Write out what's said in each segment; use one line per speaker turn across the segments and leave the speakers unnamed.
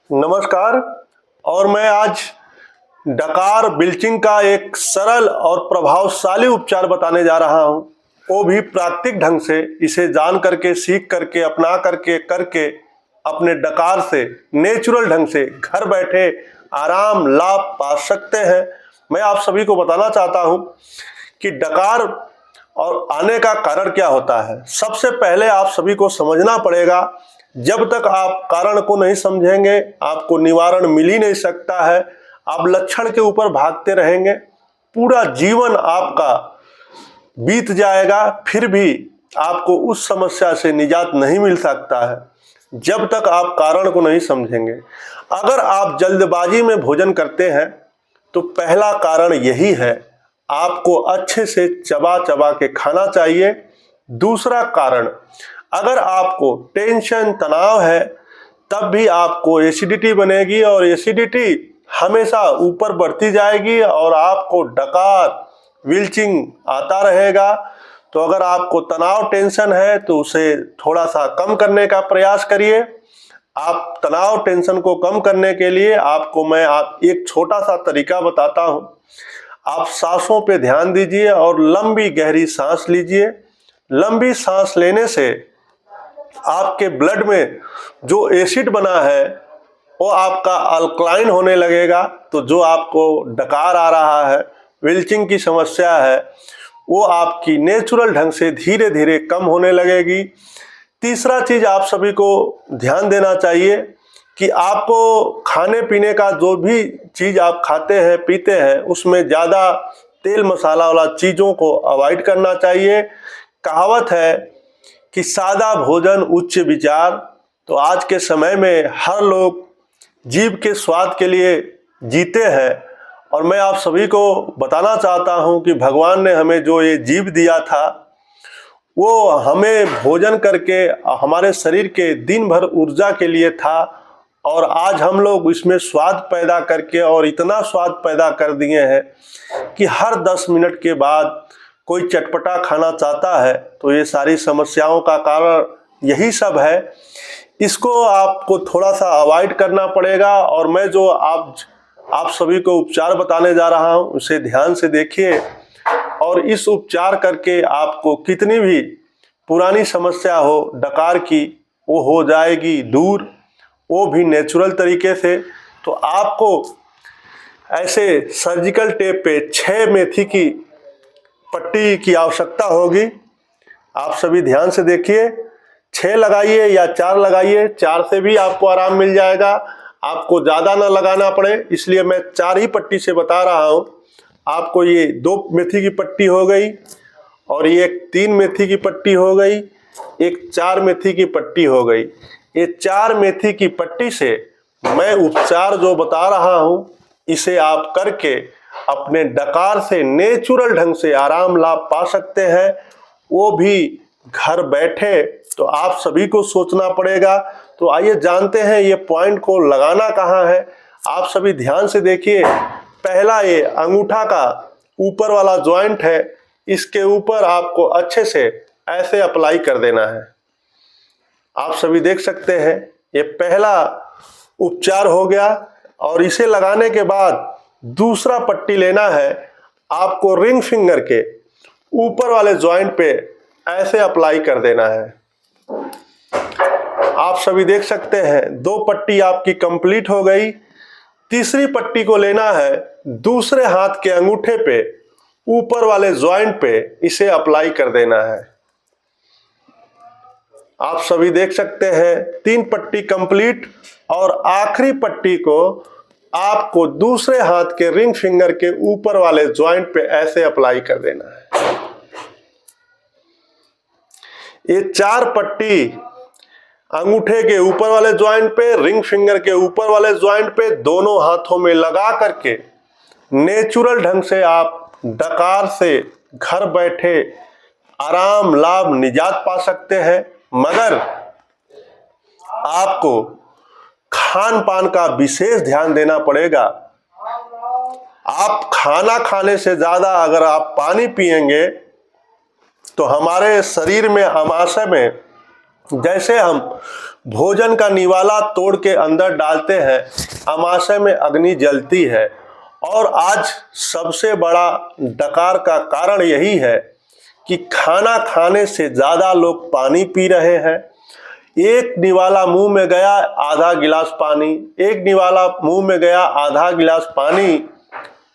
नमस्कार। और मैं आज डकार बिल्चिंग का एक सरल और प्रभावशाली उपचार बताने जा रहा हूं, वो भी प्राकृतिक ढंग से। इसे जान करके, सीख करके, अपना करके अपने डकार से नेचुरल ढंग से घर बैठे आराम लाभ पा सकते हैं। मैं आप सभी को बताना चाहता हूं कि डकार और आने का कारण क्या होता है। सबसे पहले आप सभी को समझना पड़ेगा, जब तक आप कारण को नहीं समझेंगे आपको निवारण मिल ही नहीं सकता है। आप लक्षण के ऊपर भागते रहेंगे, पूरा जीवन आपका बीत जाएगा, फिर भी आपको उस समस्या से निजात नहीं मिल सकता है जब तक आप कारण को नहीं समझेंगे। अगर आप जल्दबाजी में भोजन करते हैं तो पहला कारण यही है, आपको अच्छे से चबा चबा के खाना चाहिए। दूसरा कारण, अगर आपको टेंशन तनाव है तब भी आपको एसिडिटी बनेगी और एसिडिटी हमेशा ऊपर बढ़ती जाएगी और आपको डकार विल्चिंग आता रहेगा। तो अगर आपको तनाव टेंशन है तो उसे थोड़ा सा कम करने का प्रयास करिए। आप तनाव टेंशन को कम करने के लिए मैं एक छोटा सा तरीका बताता हूं। आप सांसों पे ध्यान दीजिए और लंबी गहरी सांस लीजिए। लंबी सांस लेने से आपके ब्लड में जो एसिड बना है वो आपका अल्कलाइन होने लगेगा। तो जो आपको डकार आ रहा है, विल्चिंग की समस्या है, वो आपकी नेचुरल ढंग से धीरे धीरे कम होने लगेगी। तीसरा चीज आप सभी को ध्यान देना चाहिए कि आपको खाने पीने का जो भी चीज आप खाते हैं पीते हैं उसमें ज़्यादा तेल मसाला वाला चीज़ों को अवॉइड करना चाहिए। कहावत है कि सादा भोजन उच्च विचार। तो आज के समय में हर लोग जीभ के स्वाद के लिए जीते हैं और मैं आप सभी को बताना चाहता हूं कि भगवान ने हमें जो ये जीभ दिया था वो हमें भोजन करके हमारे शरीर के दिन भर ऊर्जा के लिए था। और आज हम लोग इसमें स्वाद पैदा करके और इतना स्वाद पैदा कर दिए हैं कि हर 10 मिनट के बाद कोई चटपटा खाना चाहता है। तो ये सारी समस्याओं का कारण यही सब है। इसको आपको थोड़ा सा अवॉइड करना पड़ेगा। और मैं जो आप सभी को उपचार बताने जा रहा हूँ उसे ध्यान से देखिए और इस उपचार करके आपको कितनी भी पुरानी समस्या हो डकार की वो हो जाएगी दूर, वो भी नेचुरल तरीके से। तो आपको ऐसे सर्जिकल टेप पे 6 मेथी की पट्टी की आवश्यकता होगी। आप सभी ध्यान से देखिए, 6 लगाइए या 4 लगाइए, 4 से भी आपको आराम मिल जाएगा। आपको ज़्यादा ना लगाना पड़े इसलिए मैं 4 ही पट्टी से बता रहा हूँ। आपको ये 2 मेथी की पट्टी हो गई और ये 3 मेथी की पट्टी हो गई, एक 4 मेथी की पट्टी हो गई। ये 4 मेथी की पट्टी से मैं उपचार जो बता रहा हूँ इसे आप करके अपने डकार से नेचुरल ढंग से आराम लाभ पा सकते हैं, वो भी घर बैठे। तो आप सभी को सोचना पड़ेगा। तो आइए जानते हैं ये पॉइंट को लगाना कहाँ है। आप सभी ध्यान से देखिए। पहला, ये अंगूठा का ऊपर वाला जॉइंट है, इसके ऊपर आपको अच्छे से ऐसे अप्लाई कर देना है। आप सभी देख सकते हैं ये पहला उपचार हो गया। और इसे लगाने के बाद दूसरा पट्टी लेना है, आपको रिंग फिंगर के ऊपर वाले जॉइंट पे ऐसे अप्लाई कर देना है। आप सभी देख सकते हैं 2 पट्टी आपकी कंप्लीट हो गई। तीसरी पट्टी को लेना है, दूसरे हाथ के अंगूठे पे ऊपर वाले जॉइंट पे इसे अप्लाई कर देना है। आप सभी देख सकते हैं 3 पट्टी कंप्लीट। और आखिरी पट्टी को आपको दूसरे हाथ के रिंग फिंगर के ऊपर वाले जॉइंट पे ऐसे अप्लाई कर देना है। ये 4 पट्टी अंगूठे के ऊपर वाले जॉइंट पे, रिंग फिंगर के ऊपर वाले जॉइंट पे, दोनों हाथों में लगा करके नेचुरल ढंग से आप डकार से घर बैठे आराम लाभ निजात पा सकते हैं। मगर आपको खान पान का विशेष ध्यान देना पड़ेगा। आप खाना खाने से ज्यादा अगर आप पानी पिएंगे तो हमारे शरीर में आमाशय में जैसे हम भोजन का निवाला तोड़ के अंदर डालते हैं, अमाशय में अग्नि जलती है। और आज सबसे बड़ा डकार का कारण यही है कि खाना खाने से ज़्यादा लोग पानी पी रहे हैं। एक निवाला मुंह में गया आधा गिलास पानी, एक निवाला मुंह में गया आधा गिलास पानी।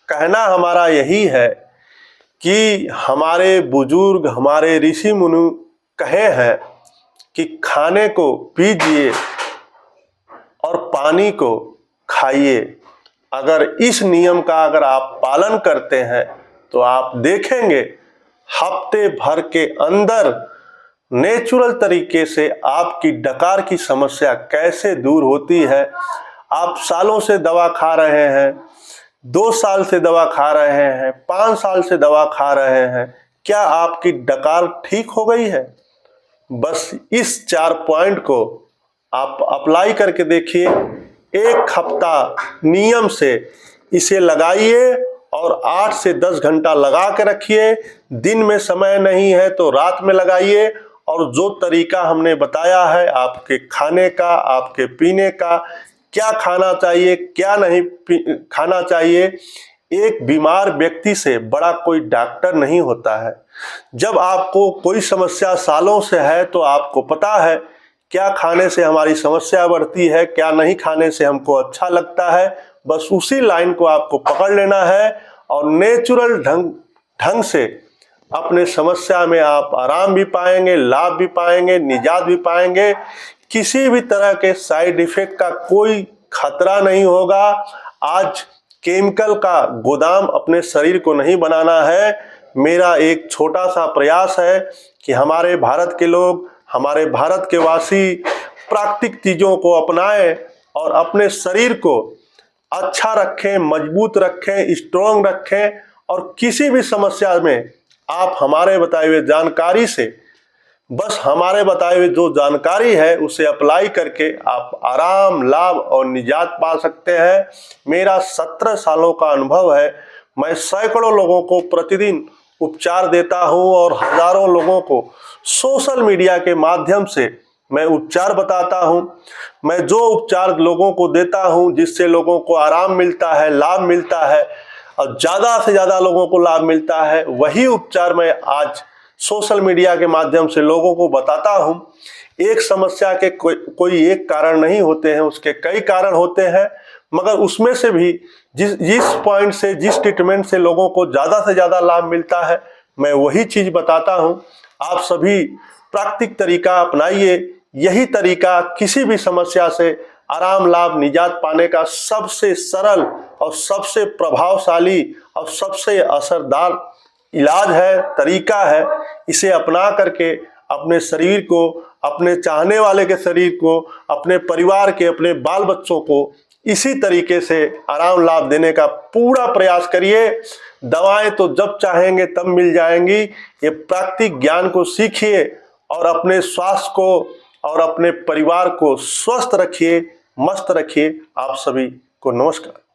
कहना हमारा यही है कि हमारे बुजुर्ग, हमारे ऋषि मुनि कहे हैं कि खाने को पीजिए और पानी को खाइए। अगर इस नियम का अगर आप पालन करते हैं तो आप देखेंगे हफ्ते भर के अंदर नेचुरल तरीके से आपकी डकार की समस्या कैसे दूर होती है। आप सालों से दवा खा रहे हैं, 2 साल से दवा खा रहे हैं, 5 साल से दवा खा रहे हैं, क्या आपकी डकार ठीक हो गई है? बस इस 4 पॉइंट को आप अप्लाई करके देखिए। 1 हफ्ता नियम से इसे लगाइए और 8 से 10 घंटा लगा के रखिए। दिन में समय नहीं है तो रात में लगाइए। और जो तरीका हमने बताया है आपके खाने का, आपके पीने का, क्या खाना चाहिए, क्या नहीं खाना चाहिए, एक बीमार व्यक्ति से बड़ा कोई डॉक्टर नहीं होता है। जब आपको कोई समस्या सालों से है तो आपको पता है क्या खाने से हमारी समस्या बढ़ती है, क्या नहीं खाने से हमको अच्छा लगता है। बस उसी लाइन को आपको पकड़ लेना है और नेचुरल ढंग से अपने समस्या में आप आराम भी पाएंगे, लाभ भी पाएंगे, निजात भी पाएंगे। किसी भी तरह के साइड इफेक्ट का कोई खतरा नहीं होगा। आज केमिकल का गोदाम अपने शरीर को नहीं बनाना है। मेरा एक छोटा सा प्रयास है कि हमारे भारत के लोग, हमारे भारत के वासी प्राकृतिक चीज़ों को अपनाएं और अपने शरीर को अच्छा रखें, मजबूत रखें, स्ट्रॉन्ग रखें। और किसी भी समस्या में आप हमारे बताए हुए जानकारी से, बस हमारे बताए हुए जो जानकारी है उसे अप्लाई करके आप आराम, लाभ और निजात पा सकते हैं। मेरा 17 सालों का अनुभव है। मैं सैकड़ों लोगों को प्रतिदिन उपचार देता हूं और हजारों लोगों को सोशल मीडिया के माध्यम से मैं उपचार बताता हूं। मैं जो उपचार लोगों को देता हूं जिससे लोगों को आराम मिलता है, लाभ मिलता है और ज़्यादा से ज़्यादा लोगों को लाभ मिलता है, वही उपचार मैं आज सोशल मीडिया के माध्यम से लोगों को बताता हूं। एक समस्या के कोई एक कारण नहीं होते हैं, उसके कई कारण होते हैं। मगर उसमें से भी जिस पॉइंट से, जिस ट्रीटमेंट से लोगों को ज़्यादा से ज़्यादा लाभ मिलता है, मैं वही चीज़ बताता हूं। आप सभी प्राकृतिक तरीका अपनाइए। यही तरीका किसी भी समस्या से आराम, लाभ, निजात पाने का सबसे सरल और सबसे प्रभावशाली और सबसे असरदार इलाज है, तरीका है। इसे अपना करके अपने शरीर को, अपने चाहने वाले के शरीर को, अपने परिवार के, अपने बाल बच्चों को इसी तरीके से आराम, लाभ देने का पूरा प्रयास करिए। दवाएं तो जब चाहेंगे तब मिल जाएंगी। ये प्राकृतिक ज्ञान को सीखिए और अपने स्वास्थ्य को और अपने परिवार को स्वस्थ रखिए, मस्त रखिए। आप सभी को नमस्कार।